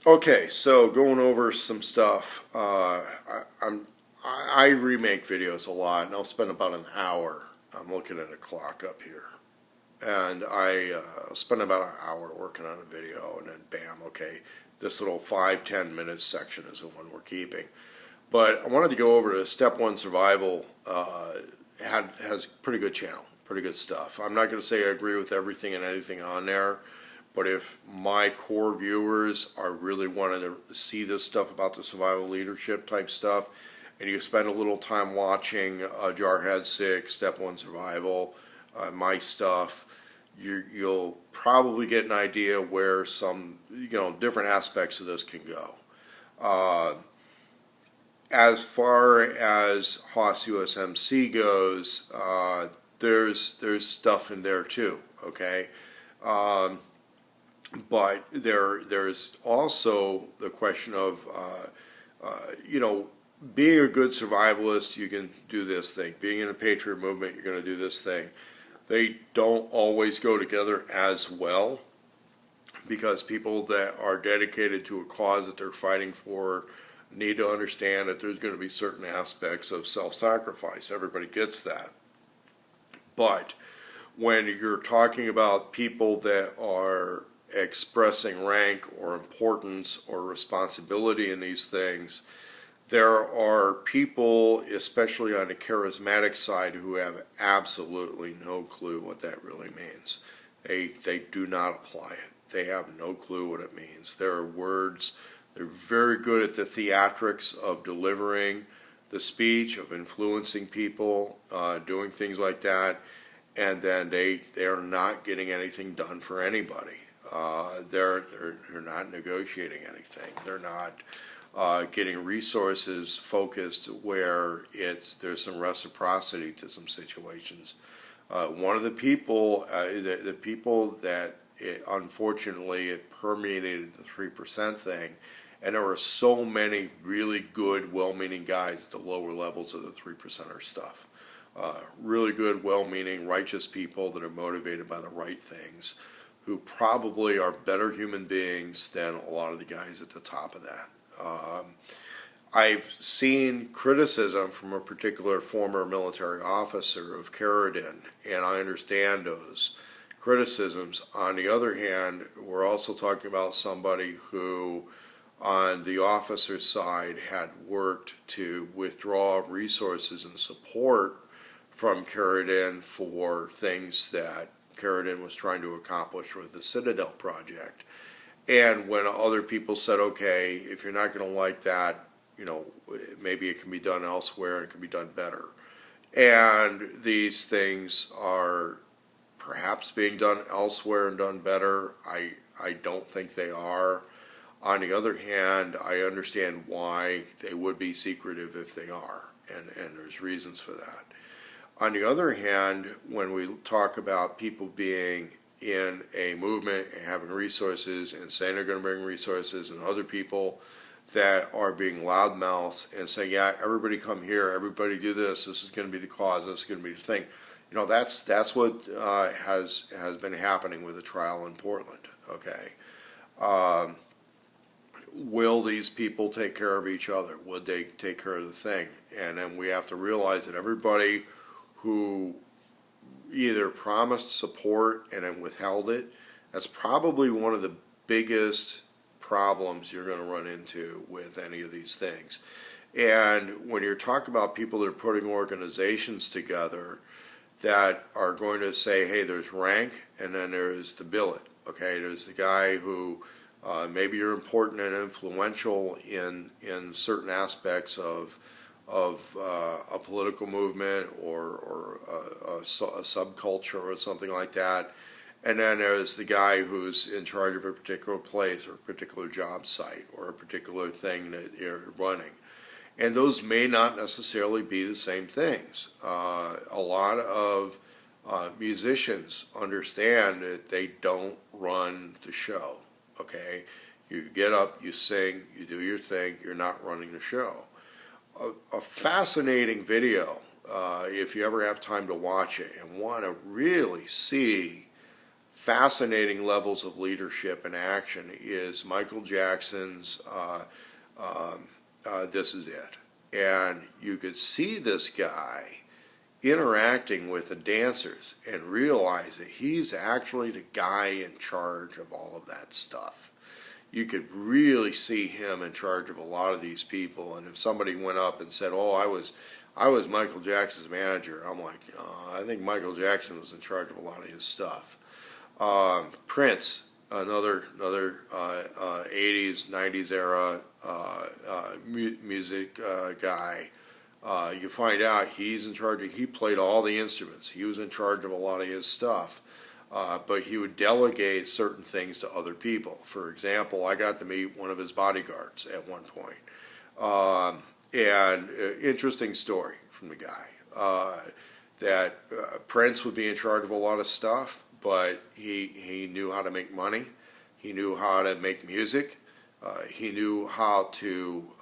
Okay, so going over some stuff. I remake videos a lot, and I'll spend about an hour. I'm looking at a clock up here, and I spend about an hour working on a video, and then bam, okay, this little 5-10 minute section is the one we're keeping. But I wanted to go over to Step One Survival. Has pretty good channel, pretty good stuff. I'm not going to say I agree with everything and anything on there. But if my core viewers are really wanting to see this stuff about the survival leadership type stuff, and you spend a little time watching Jarhead 6, Step 1 Survival, my stuff, you'll probably get an idea where some different aspects of this can go. As far as Haas USMC goes, there's stuff in there too. Okay. But there's also the question of, being a good survivalist, you can do this thing. Being in a patriot movement, you're going to do this thing. They don't always go together as well, because people that are dedicated to a cause that they're fighting for need to understand that there's going to be certain aspects of self-sacrifice. Everybody gets that. But when you're talking about people that are expressing rank or importance or responsibility in these things, there are people, especially on the charismatic side, who have absolutely no clue what that really means. They do not apply it. They have no clue what it means. There are words. They're very good at the theatrics of delivering the speech, of influencing people, doing things like that, and then they are not getting anything done for anybody. They're not negotiating anything. They're not getting resources focused where there's some reciprocity to some situations. One of the people, the people that unfortunately it permeated the 3% thing, and there were so many really good, well-meaning guys at the lower levels of the 3%er stuff. Really good, well-meaning, righteous people that are motivated by the right things, who probably are better human beings than a lot of the guys at the top of that. I've seen criticism from a particular former military officer of Carradine, and I understand those criticisms. On the other hand, we're also talking about somebody who, on the officer side, had worked to withdraw resources and support from Carradine for things that Carradine was trying to accomplish with the Citadel project. And when other people said, okay, if you're not going to like that, maybe it can be done elsewhere and it can be done better. And these things are perhaps being done elsewhere and done better. I don't think they are. On the other hand, I understand why they would be secretive if they are, and there's reasons for that. On the other hand, when we talk about people being in a movement and having resources and saying they're going to bring resources, and other people that are being loudmouths and saying, yeah, everybody come here, everybody do this is going to be the cause, this is going to be the thing. That's what has been happening with the trial in Portland. Okay. Will these people take care of each other? Would they take care of the thing? And then we have to realize that everybody who either promised support and then withheld it, that's probably one of the biggest problems you're going to run into with any of these things. And when you're talking about people that are putting organizations together that are going to say, hey, there's rank, and then there's the billet. Okay, there's the guy who maybe you're important and influential in certain aspects of a political movement or a subculture or something like that. And then there's the guy who's in charge of a particular place or a particular job site or a particular thing that you're running. And those may not necessarily be the same things. A lot of musicians understand that they don't run the show. Okay? You get up, you sing, you do your thing, you're not running the show. A fascinating video, if you ever have time to watch it and want to really see fascinating levels of leadership and action is Michael Jackson's This Is It. And you could see this guy interacting with the dancers and realize that he's actually the guy in charge of all of that stuff. You could really see him in charge of a lot of these people. And if somebody went up and said, "Oh, I was Michael Jackson's manager," I'm like, I think Michael Jackson was in charge of a lot of his stuff. Prince, another 80s, 90s era music guy. You find out he's in charge of, he played all the instruments. He was in charge of a lot of his stuff. But he would delegate certain things to other people. For example, I got to meet one of his bodyguards at one point. And interesting story from the guy. That Prince would be in charge of a lot of stuff, but he knew how to make money. He knew how to make music. He knew how to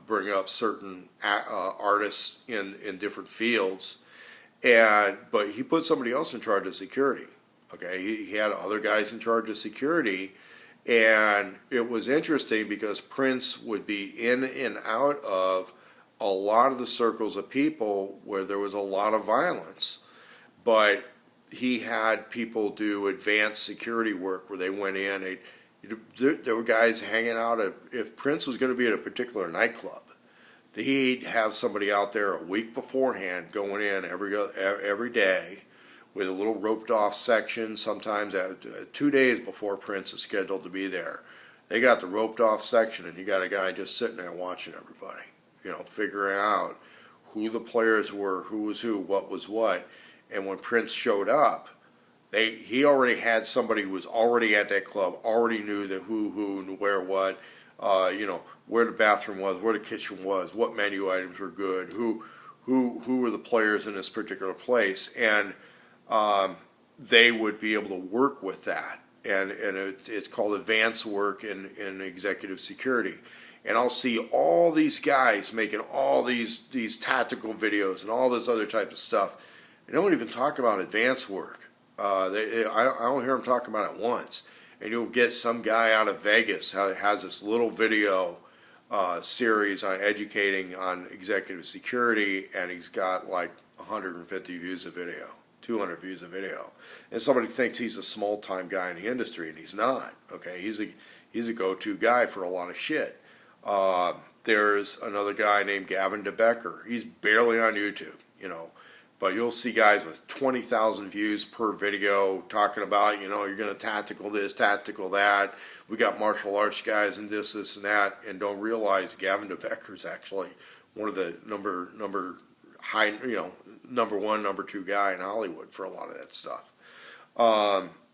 bring up certain artists in different fields. But he put somebody else in charge of security. Okay, he had other guys in charge of security, and it was interesting because Prince would be in and out of a lot of the circles of people where there was a lot of violence, but he had people do advanced security work where they went in. There were guys hanging out if Prince was going to be at a particular nightclub, he'd have somebody out there a week beforehand going in every day, with a little roped off section, sometimes 2 days before Prince is scheduled to be there. They got the roped off section, and you got a guy just sitting there watching everybody, figuring out who the players were, who was who, what was what. And when Prince showed up, he already had somebody who was already at that club, already knew that who and where what, where the bathroom was, where the kitchen was, what menu items were good, who were the players in this particular place, and they would be able to work with that, and it's called advanced work in executive security. And I'll see all these guys making all these tactical videos and all this other type of stuff. They don't even talk about advanced work. I don't hear them talk about it once. And you'll get some guy out of Vegas who has this little video series on educating on executive security, and he's got like 150 views of video. 200 views of video, and somebody thinks he's a small-time guy in the industry, and he's not. Okay, he's a go-to guy for a lot of shit. There's another guy named Gavin DeBecker. He's barely on YouTube, but you'll see guys with 20,000 views per video talking about, you're going to tactical this, tactical that. We got martial arts guys and this and that, and don't realize Gavin DeBecker's actually one of the number one, number two guy in Hollywood for a lot of that stuff.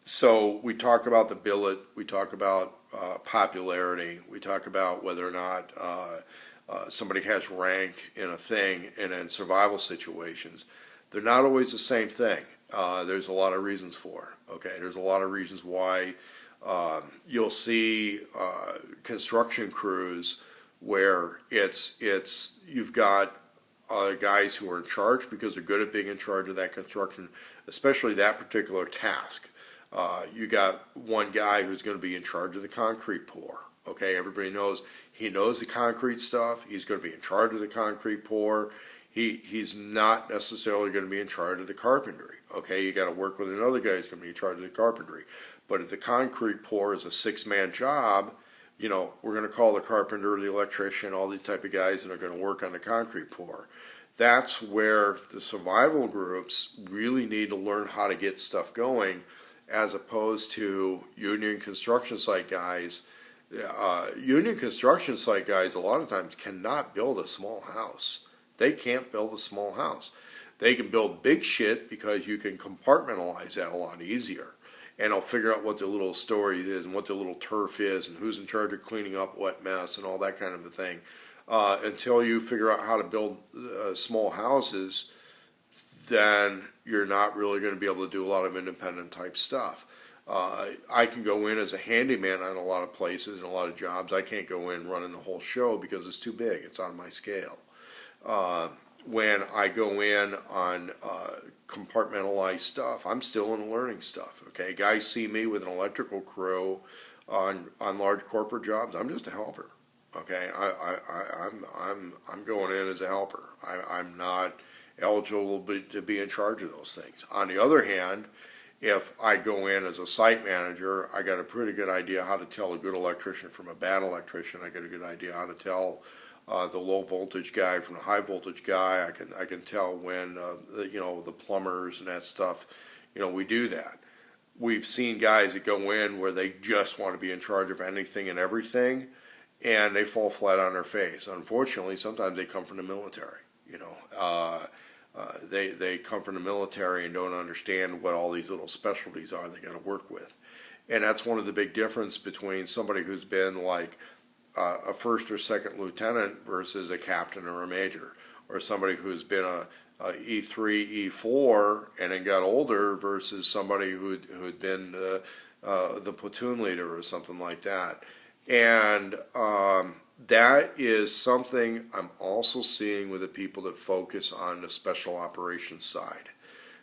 So we talk about the billet, we talk about popularity, we talk about whether or not somebody has rank in a thing, and in survival situations. They're not always the same thing. There's a lot of reasons for it. Okay, there's a lot of reasons why you'll see construction crews where you've got guys who are in charge because they're good at being in charge of that construction, especially that particular task. You got one guy who's going to be in charge of the concrete pour. Okay, everybody knows he knows the concrete stuff. He's going to be in charge of the concrete pour. He's not necessarily going to be in charge of the carpentry. Okay, you got to work with another guy who's going to be in charge of the carpentry. But if the concrete pour is a 6-man job, we're going to call the carpenter, the electrician, all these type of guys that are going to work on the concrete pour. That's where the survival groups really need to learn how to get stuff going, as opposed to union construction site guys. Union construction site guys a lot of times cannot build a small house. They can't build a small house. They can build big shit because you can compartmentalize that a lot easier. And I'll figure out what the little story is and what the little turf is and who's in charge of cleaning up what mess and all that kind of a thing. Until you figure out how to build small houses, then you're not really going to be able to do a lot of independent type stuff. I can go in as a handyman on a lot of places and a lot of jobs. I can't go in running the whole show because it's too big. It's out of my scale. when I go in on compartmentalized stuff, I'm still in learning stuff. Okay, guys see me with an electrical crew on large corporate jobs. I'm just a helper. Okay, I'm going in as a helper. I'm not eligible to be in charge of those things. On the other hand, if I go in as a site manager, I got a pretty good idea how to tell a good electrician from a bad electrician. I got a good idea how to tell the low voltage guy from the high voltage guy. I can tell when the plumbers and that stuff. We do that. We've seen guys that go in where they just want to be in charge of anything and everything, and they fall flat on their face. Unfortunately, sometimes they come from the military. They come from the military and don't understand what all these little specialties are they got to work with. And that's one of the big difference between somebody who's been like a first or second lieutenant versus a captain or a major, or somebody who's been a E3, E4 and then got older versus somebody who'd been the platoon leader or something like that. And that is something I'm also seeing with the people that focus on the special operations side.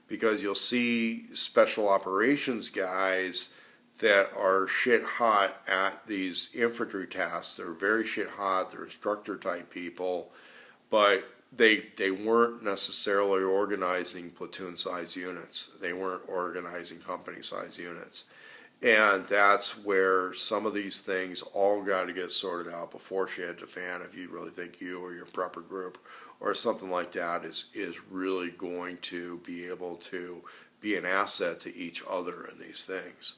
Because you'll see special operations guys that are shit hot at these infantry tasks. They're very shit hot. They're instructor type people, but they weren't necessarily organizing platoon size units. They weren't organizing company size units. And that's where some of these things all got to get sorted out before shit hit the fan. If you really think you or your prepper group or something like that is really going to be able to be an asset to each other in these things.